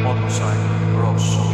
Motorcycle Rock Show.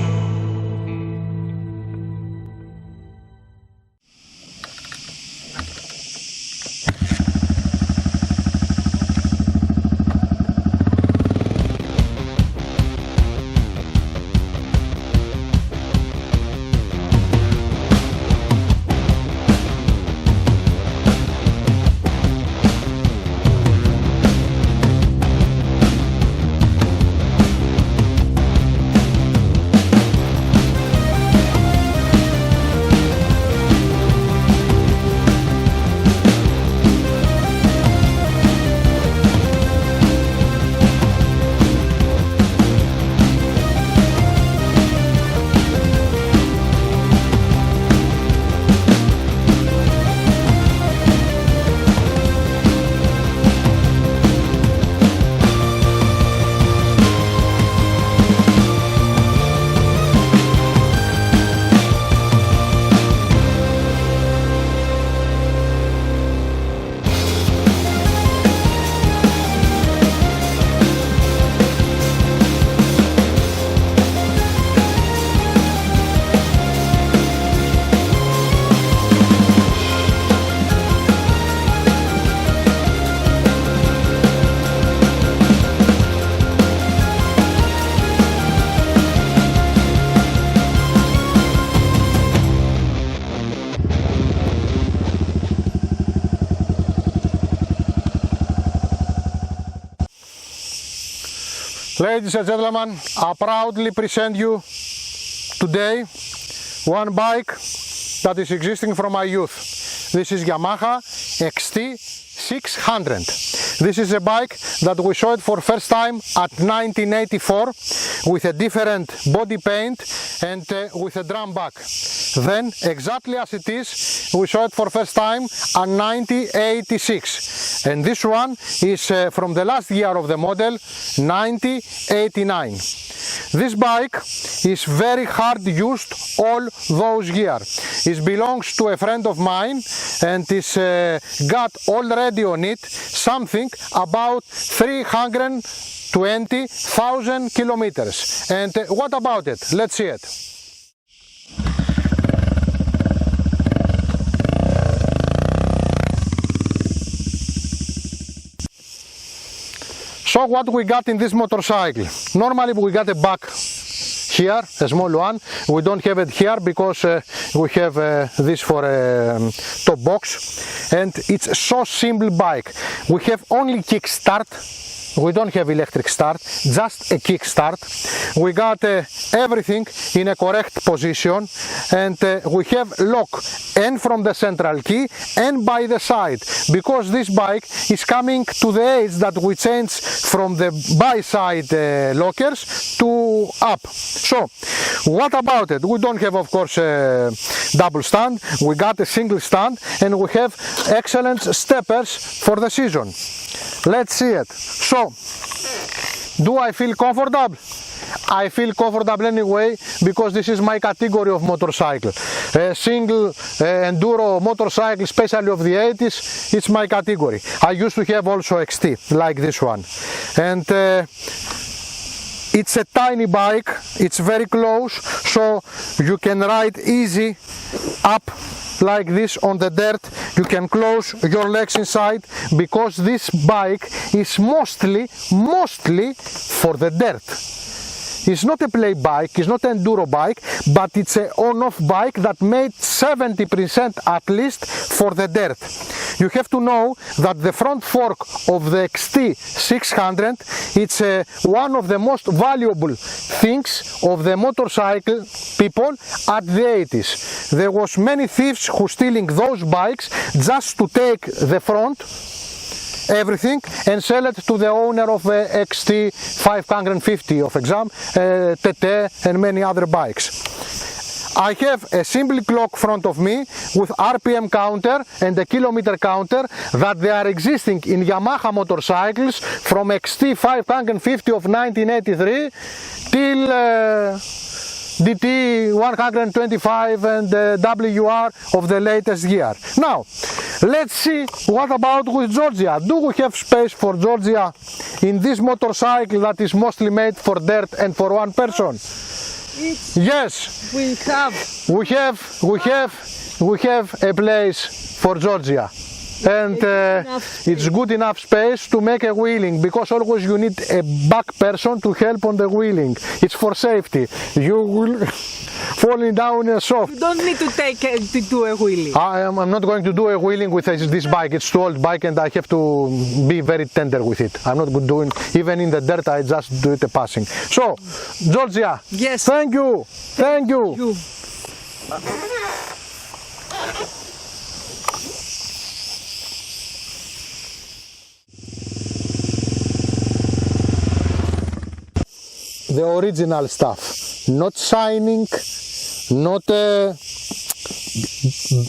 Ladies and gentlemen, I proudly present you today one bike that is existing from my youth. This is Yamaha XT600. This is a bike that we showed for first time at 1984 with a different body paint and with a drum back. Then, exactly as it is, we saw it for first time at 1986. And this one is from the last year of the model, 1989. This bike is very hard used all those years. It belongs to a friend of mine and is got already on it something about 320,000 kilometers. And what about it? Let's see it. So what we got in this motorcycle? Normally we got a back here, a small one. We don't have it here because we have this for a top box, and it's a so simple bike. We have only kickstart. We don't have electric start, just a kickstart. We got everything in a correct position, and we have lock and from the central key and by the side, because this bike is coming to the age that we change from the by side lockers to up. So what about it? We don't have, of course, a double stand. We got a single stand, and we have excellent steppers for the season. Let's see it. So, do I feel comfortable? I feel comfortable anyway, because this is my category of motorcycle. A single enduro motorcycle, especially of the 80s, it's my category. I used to have also XT, like this one. And it's a tiny bike, it's very close, so you can ride easy up like this on the dirt. You can close your legs inside, because this bike is mostly for the dirt. It's not a play bike, it's not an enduro bike, but it's an on-off bike that made 70% at least for the dirt. You have to know that the front fork of the XT600, it's one of the most valuable things of the motorcycle people at the 80s. There was many thieves who stealing those bikes just to take the front, everything, and sell it to the owner of XT550 of example, TT and many other bikes. I have a simple clock front of me with RPM counter and a kilometer counter that they are existing in Yamaha motorcycles from XT 550 of 1983 till DT 125 and WR of the latest year. Now, let's see what about with Georgia. Do we have space for Georgia in this motorcycle that is mostly made for dirt and for one person? Yes, We have a place for Georgia, and it's good enough space to make a wheeling, because always you need a back person to help on the wheeling. It's for safety. You will falling down in a soft. You don't need to do a wheelie. I'm not going to do a wheeling with this bike. It's too old bike and I have to be very tender with it. I'm not doing, even in the dirt, I just do it a passing. So, Georgia, Yes. thank you. Thank you. You. The original stuff, not shining, not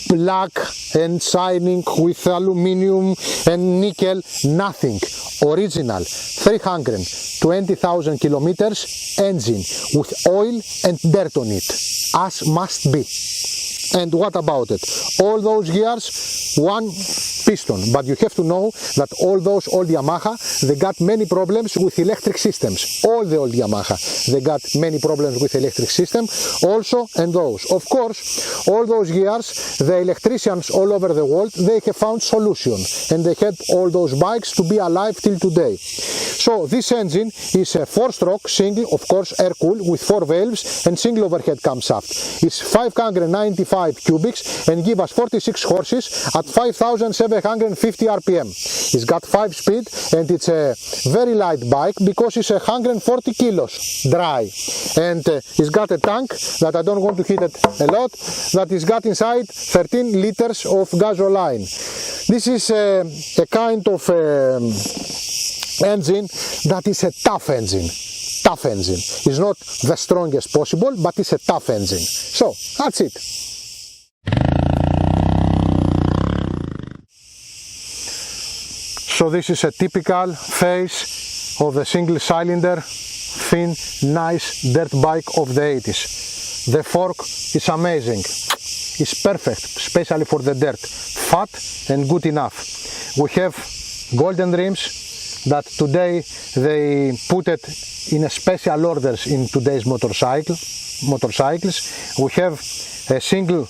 black and shining with aluminium and nickel, nothing. Original 320,000 kilometers engine with oil and dirt on it, as must be. And what about it? All those gears, one piston, but you have to know that all those old Yamaha, they got many problems with electric systems. All the old Yamaha, they got many problems with electric system also, and those. Of course, all those gears, the electricians all over the world, they have found solution, and they help all those bikes to be alive till today. So this engine is a 4-stroke single, of course, air-cooled with 4 valves and single overhead camshaft. It's 595 cubics and give us 46 horses at 5,750 RPM. It's got 5 speed and it's a very light bike because it's 140 kilos dry. And it's got a tank that I don't want to hit it a lot, that is got inside 13 liters of gasoline. This is a kind of engine that is a tough engine. Tough engine. It's not the strongest possible, but it's a tough engine. So, that's it. So this is a typical face of the single cylinder, thin, nice dirt bike of the 80s. The fork is amazing. It's perfect, especially for the dirt. Fat and good enough. We have golden rims that today they put it in a special orders in today's motorcycles. We have a single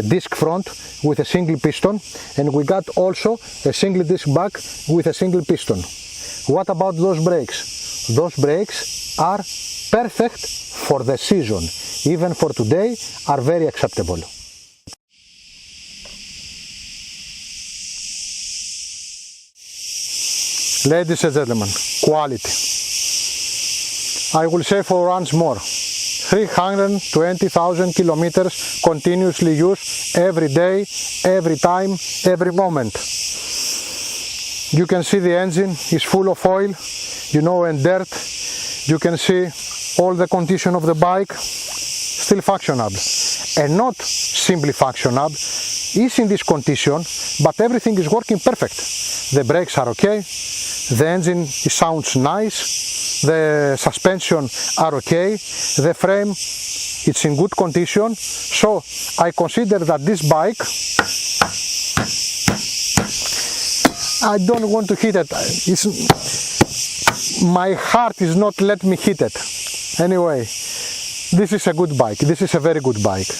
disc front with a single piston, and we got also a single disc back with a single piston. What about those brakes? Those brakes are perfect for the season, even for today are very acceptable. Ladies and gentlemen, quality. I will say for once more, 320,000 kilometers continuously used every day, every time, every moment. You can see the engine is full of oil, you know, and dirt. You can see all the condition of the bike, still functional. And not simply functional, is in this condition, but everything is working perfect. The brakes are okay, the engine sounds nice, the suspension are okay, the frame it's in good condition. So I consider that this bike, I don't want to hit it. My heart is not let me hit it. Anyway, this is a good bike. This is a very good bike.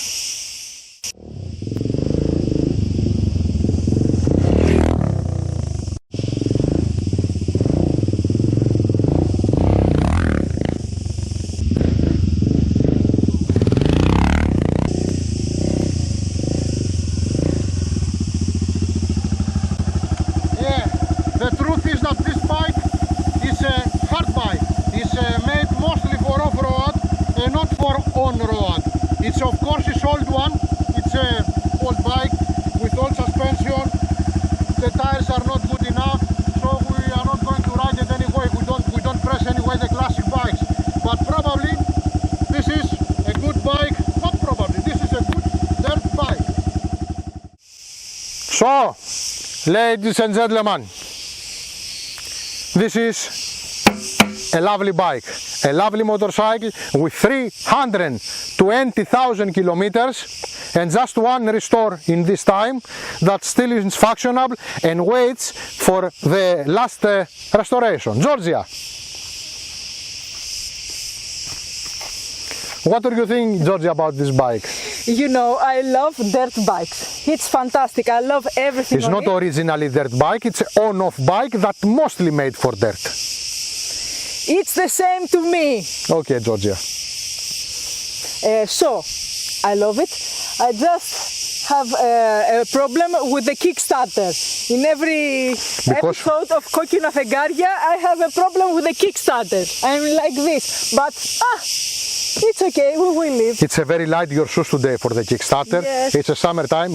The truth is that this bike is a hard bike. It's made mostly for off-road and not for on-road. It's of course an old one. It's a Ladies and gentlemen, this is a lovely bike, a lovely motorcycle with 320,000 kilometers and just one restore in this time that still is functional and waits for the last restoration. Georgia, what do you think, Georgia, about this bike? You know, I love dirt bikes. It's fantastic. I love everything It's on not it. originally dirt bike, it's an on-off bike that mostly made for dirt. It's the same to me. Okay, Georgia. So, I love it. I just have a problem with the Kickstarter. In every episode of Kokina Fegaria, I have a problem with the Kickstarter. I'm like this, but it's okay, we will live. It's a very light your shoes today for the Kickstarter. Yes. It's a summertime.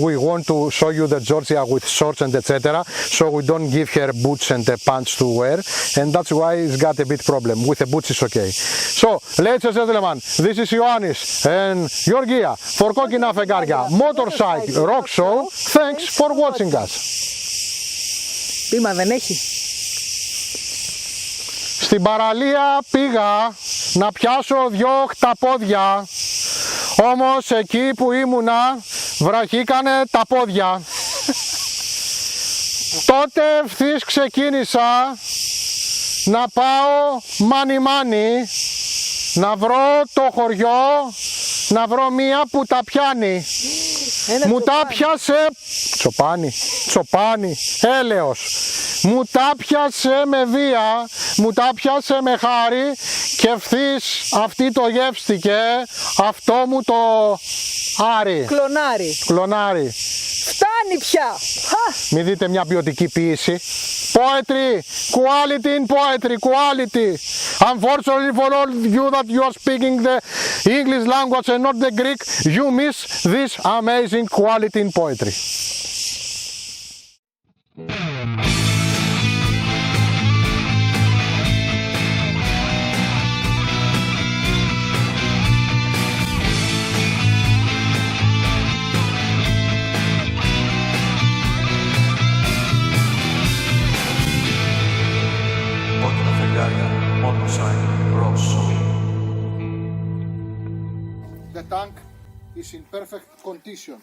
We want to show you the Georgia with shorts and etc. So we don't give her boots and pants to wear, and that's why it's got a bit problem. With the boots it's okay. So, ladies and gentlemen, this is Ioannis and Georgia for Kokina Fegaria Motorcycle Rock Show. Thanks for watching us. Πείμα δεν έχει. Στην παραλία πήγα να πιάσω 2 χταπόδια, όμως εκεί που ήμουνα βραχήκανε τα πόδια. Τότε ευθύς ξεκίνησα να πάω μάνι να βρω το χωριό, να βρω μία που τα πιάνει. Μου τα πιάσε, τσοπάνι, έλεος. Μου τα πιάσε με βία, μου τα πιάσε με χάρη και ευθύς αυτή το γεύστηκε, αυτό μου το άρι. Κλονάρι. Φτάνει πια. Μην δείτε μια ποιοτική ποίηση. Poetry, quality in poetry, quality. Unfortunately for all you that you are speaking the English language and not the Greek, you miss this amazing quality in poetry. Kokina Fegaria Motorcycle Rock Show. The tank is in perfect condition.